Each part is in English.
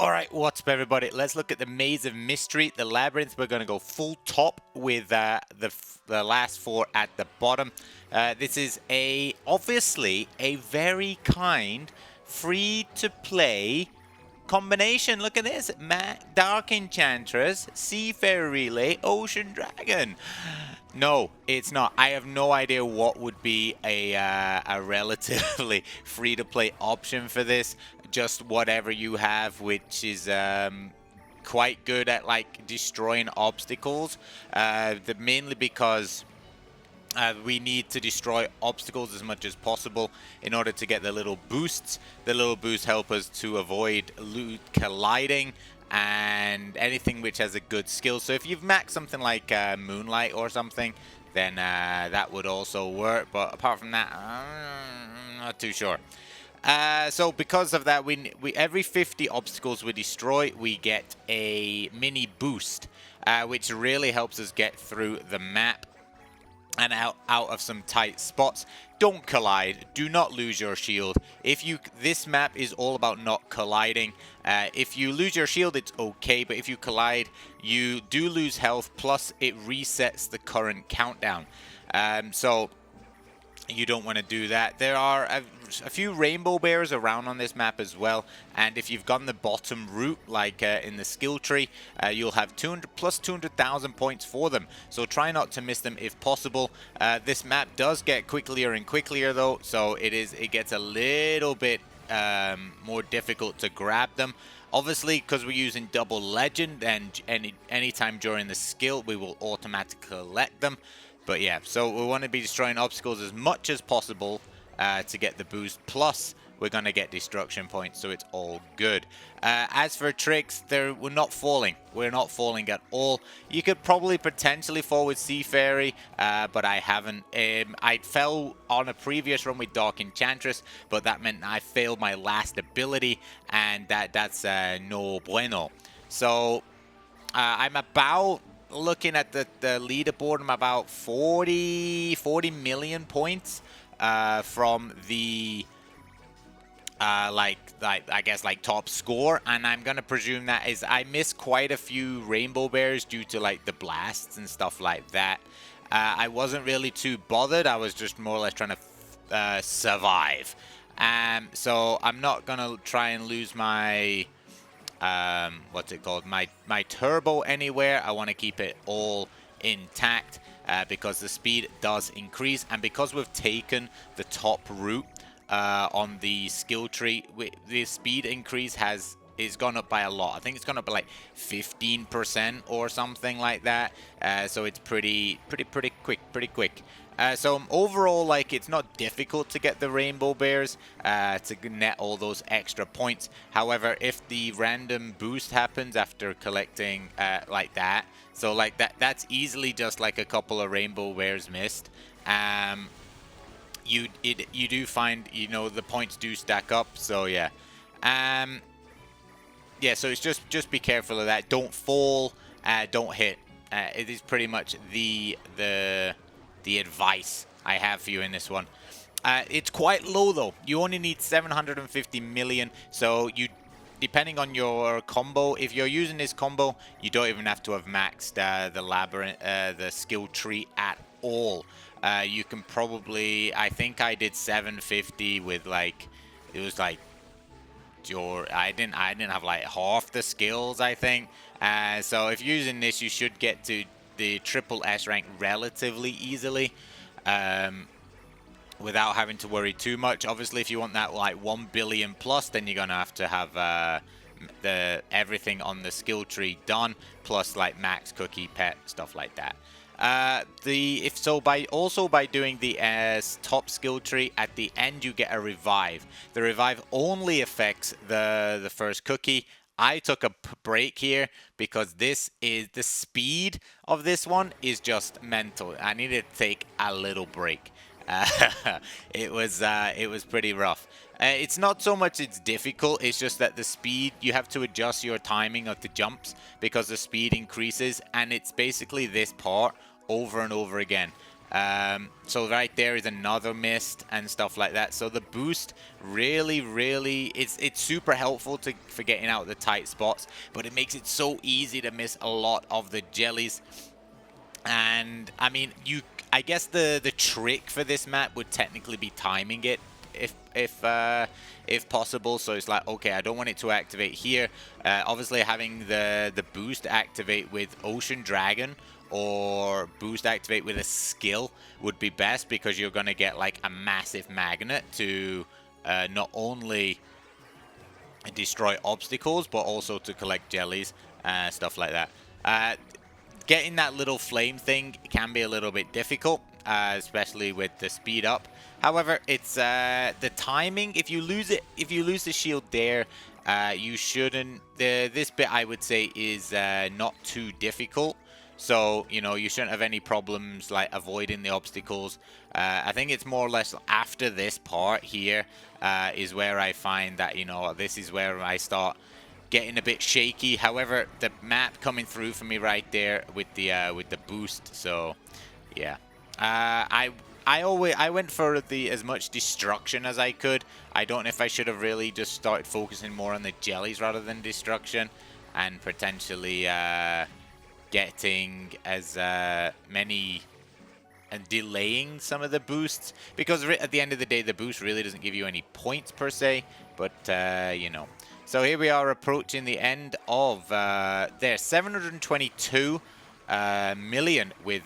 Alright, what's up everybody? Let's look at the Maze of Mystery, the Labyrinth. We're going to go full top with the last four at the bottom. This is obviously a very kind, free-to-play combination. Look at this. Dark Enchantress, Seafarer Relay, Ocean Dragon. No, it's not. I have no idea what would be a relatively free-to-play option for this. Just whatever you have, which is quite good at like destroying obstacles. Mainly because we need to destroy obstacles as much as possible in order to get the little boosts. The little boosts help us to avoid loot colliding and anything which has a good skill. So if you've maxed something like Moonlight or something, then that would also work. But apart from that, I'm not too sure. So because of that, we every 50 obstacles we destroy, we get a mini boost, which really helps us get through the map and out of some tight spots. Don't collide. Do not lose your shield. This map is all about not colliding. If you lose your shield, it's okay, but if you collide, you do lose health. Plus, it resets the current countdown. So you don't want to do that. There are a few rainbow bears around on this map as well, and if you've gone the bottom route, like in the skill tree, you'll have 200 plus 200,000 points for them. So try not to miss them if possible. This map does get quicker and quicker though, so it gets a little bit more difficult to grab them. Obviously, because we're using double legend, and anytime during the skill, we will automatically collect them. But yeah, so we want to be destroying obstacles as much as possible to get the boost. Plus, we're going to get destruction points, so it's all good. As for tricks, we're not falling. We're not falling at all. You could probably potentially fall with Seafarer, but I haven't. I fell on a previous run with Dark Enchantress, but that meant I failed my last ability, and that's no bueno. So I'm about... looking at the leaderboard, I'm about 40 million points from the I guess like top score, and I'm gonna presume that is I missed quite a few rainbow bears due to like the blasts and stuff like that. I wasn't really too bothered. I was just more or less trying to survive. So I'm not gonna try and lose my what's it called, my turbo anywhere. I want to keep it all intact because the speed does increase, and because we've taken the top route on the skill tree, the speed increase is gone up by a lot. I think it's gone up by like 15% or something like that. So it's pretty quick. So overall, like, it's not difficult to get the rainbow bears to net all those extra points. However, if the random boost happens after collecting like that, so like that's easily just like a couple of rainbow bears missed. You do find, you know, the points do stack up. So yeah, yeah. So it's just be careful of that. Don't fall. Don't hit. It is pretty much the advice I have for you in this one. It's quite low though. You only need 750 million. So depending on your combo, if you're using this combo, you don't even have to have maxed the labyrinth, the skill tree at all. You can probably, I think I did 750 with like, it was like I didn't have like half the skills, I think. So if you're using this, you should get to the triple S rank relatively easily, without having to worry too much. Obviously, if you want that like 1 billion plus, then you're gonna have to have everything on the skill tree done, plus like max cookie pet stuff like that. By doing the top skill tree, at the end you get a revive. The revive only affects the first cookie. I took a break here because the speed of this one is just mental. I needed to take a little break. It was pretty rough. It's not so much it's difficult, it's just that the speed, you have to adjust your timing of the jumps because the speed increases, and it's basically this part over and over again. So right there is another mist and stuff like that. So the boost really, it's super helpful for getting out the tight spots, but it makes it so easy to miss a lot of the jellies. And I mean, I guess the trick for this map would technically be timing it, if possible. So it's like, okay, I don't want it to activate here. Obviously, having the boost activate with Ocean Dragon or boost activate with a skill would be best, because you're gonna get like a massive magnet to not only destroy obstacles but also to collect jellies, stuff like that. Getting that little flame thing can be a little bit difficult, especially with the speed up. However, it's the timing. If you lose the shield there, you shouldn't. This bit, I would say, is not too difficult. So, you know, you shouldn't have any problems like avoiding the obstacles. I think it's more or less after this part here is where I find that, you know, this is where I start getting a bit shaky. However, the map coming through for me right there with the boost. So yeah, I went for as much destruction as I could. I don't know if I should have really just started focusing more on the jellies rather than destruction, and potentially getting as many and delaying some of the boosts, because at the end of the day the boost really doesn't give you any points per se, but you know. So here we are approaching the end of there, 722 million with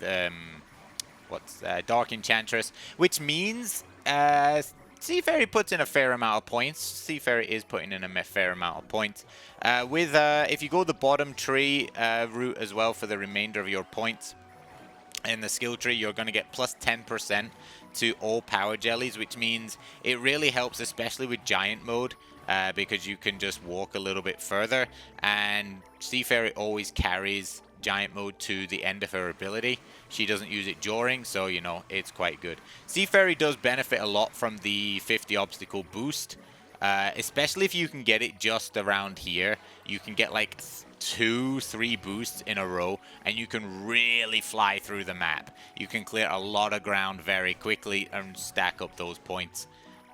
Dark Enchantress, which means Seafarer puts in a fair amount of points. Seafarer is putting in a fair amount of points. If you go the bottom tree route as well for the remainder of your points in the skill tree, you're going to get plus 10% to all power jellies, which means it really helps, especially with giant mode. Because you can just walk a little bit further, and Seafarer always carries giant mode to the end of her ability. She doesn't use it during, so you know, it's quite good. Seafarer does benefit a lot from the 50 obstacle boost, especially if you can get it just around here. You can get like 2-3 boosts in a row, and you can really fly through the map. You can clear a lot of ground very quickly and stack up those points.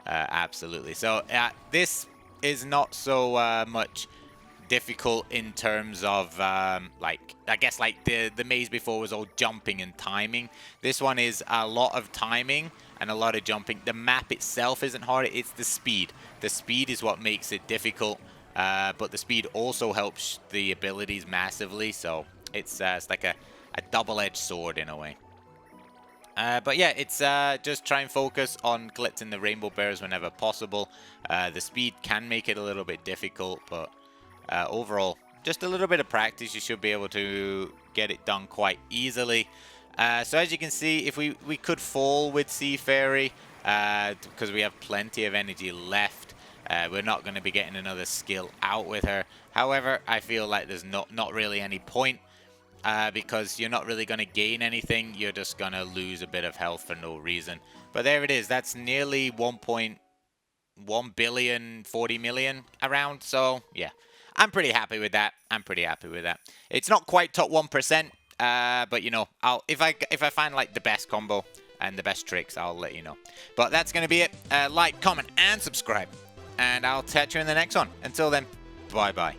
Absolutely. So this is not so much difficult in terms of like, I guess like the maze before was all jumping and timing. This one is a lot of timing and a lot of jumping. The map itself isn't hard, it's the speed. The speed is what makes it difficult, but the speed also helps the abilities massively, so it's like a double-edged sword in a way. But yeah, it's just try and focus on collecting the rainbow bears whenever possible. The speed can make it a little bit difficult, but overall, just a little bit of practice, you should be able to get it done quite easily. So as you can see, if we could fall with Seafarer, because we have plenty of energy left. We're not going to be getting another skill out with her. However, I feel like there's not really any point. Because you're not really going to gain anything, you're just going to lose a bit of health for no reason. But there it is, that's nearly 1.1 billion, 40 million around, so yeah. I'm pretty happy with that, It's not quite top 1%, but you know, if I find like the best combo and the best tricks, I'll let you know. But that's going to be it. Like, comment, and subscribe, and I'll catch you in the next one. Until then, bye-bye.